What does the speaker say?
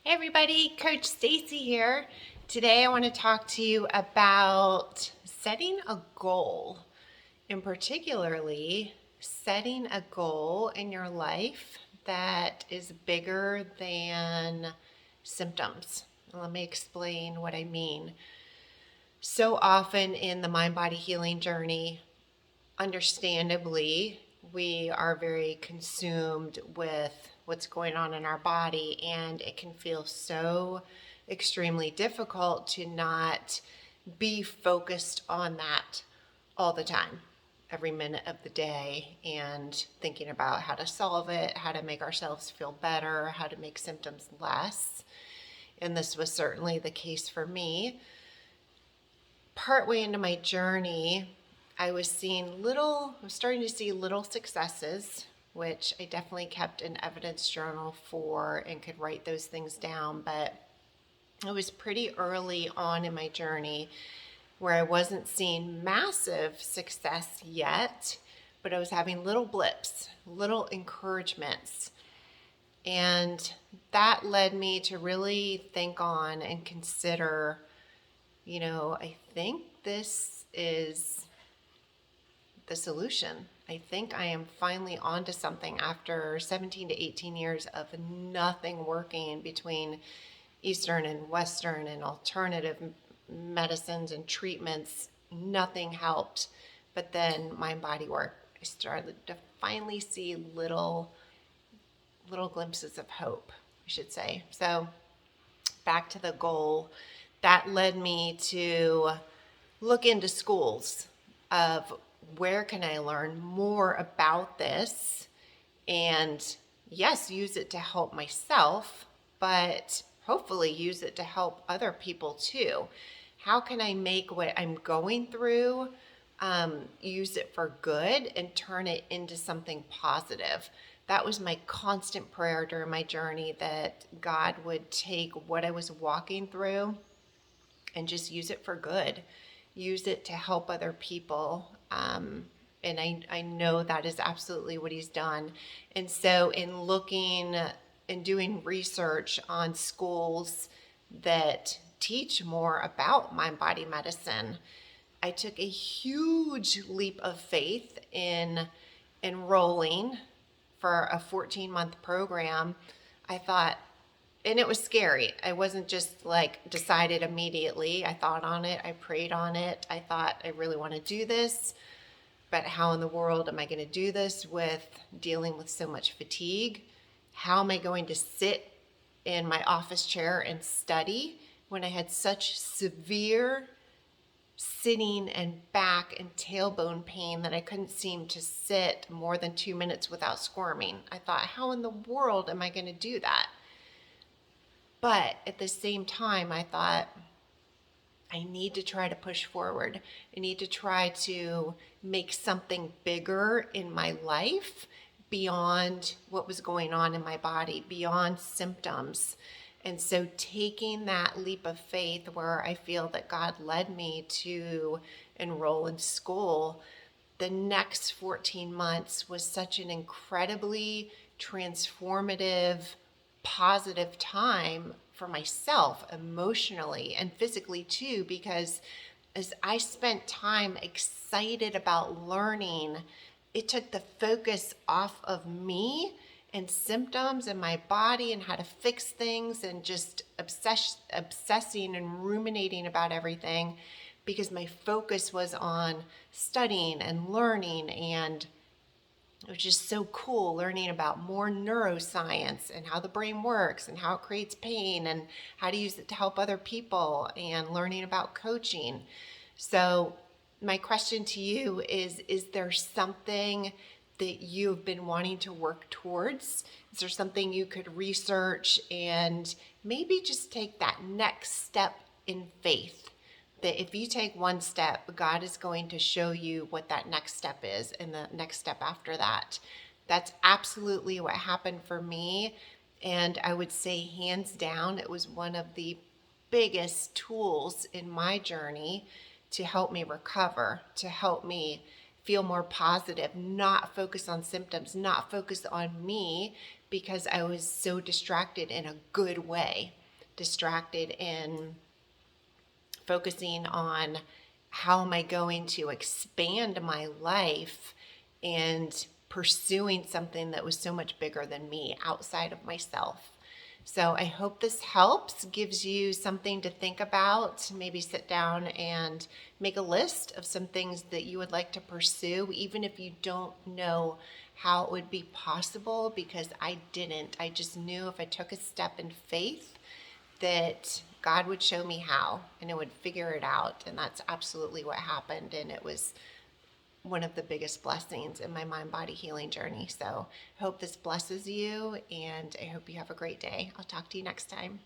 Hey everybody, Coach Stacey here. Today I want to talk to you about setting a goal, and particularly setting a goal in your life that is bigger than symptoms. Let me explain what I mean. So often in the mind-body healing journey, understandably, we are very consumed with what's going on in our body, and it can feel so extremely difficult to not be focused on that all the time, every minute of the day, and thinking about how to solve it, how to make ourselves feel better, how to make symptoms less. And this was certainly the case for me. Partway into my journey, I was starting to see little successes, which I definitely kept an evidence journal for and could write those things down. But it was pretty early on in my journey where I wasn't seeing massive success yet, but I was having little blips, little encouragements. And that led me to really think on and consider, I think this is the solution. I think I am finally onto something after 17 to 18 years of nothing working between Eastern and Western and alternative medicines and treatments. Nothing helped. But then mind body work, I started to finally see little glimpses of hope, I should say. So back to the goal, that led me to look into schools of where can I learn more about this, and yes, use it to help myself, but hopefully use it to help other people too. How can I make what I'm going through, use it for good and turn it into something positive? That was my constant prayer during my journey, that God would take what I was walking through and just use it for good, use it to help other people. And I know that is absolutely what he's done. And so in looking and doing research on schools that teach more about mind-body medicine, I took a huge leap of faith in enrolling for a 14-month program. I thought, and it was scary. I wasn't just like decided immediately. I thought on it. I prayed on it. I thought, I really want to do this, but how in the world am I going to do this with dealing with so much fatigue? How am I going to sit in my office chair and study when I had such severe sitting and back and tailbone pain that I couldn't seem to sit more than 2 minutes without squirming? I thought, how in the world am I going to do that? But at the same time, I thought, I need to try to push forward. I need to try to make something bigger in my life beyond what was going on in my body, beyond symptoms. And so taking that leap of faith where I feel that God led me to enroll in school, the next 14 months was such an incredibly transformative, positive time for myself emotionally and physically too, because as I spent time excited about learning, it took the focus off of me and symptoms and my body and how to fix things and just obsessing and ruminating about everything, because my focus was on studying and learning. And it was just so cool learning about more neuroscience and how the brain works and how it creates pain and how to use it to help other people, and learning about coaching. So my question to you is there something that you've been wanting to work towards? Is there something you could research and maybe just take that next step in faith? That if you take one step, God is going to show you what that next step is and the next step after that. That's absolutely what happened for me. And I would say hands down, it was one of the biggest tools in my journey to help me recover, to help me feel more positive, not focus on symptoms, not focus on me, because I was so distracted in a good way, distracted in focusing on how am I going to expand my life and pursuing something that was so much bigger than me, outside of myself. So I hope this helps, gives you something to think about. Maybe sit down and make a list of some things that you would like to pursue, even if you don't know how it would be possible, because I didn't. I just knew if I took a step in faith that God would show me how, and I would figure it out. And that's absolutely what happened. And it was one of the biggest blessings in my mind body healing journey. So I hope this blesses you, and I hope you have a great day. I'll talk to you next time.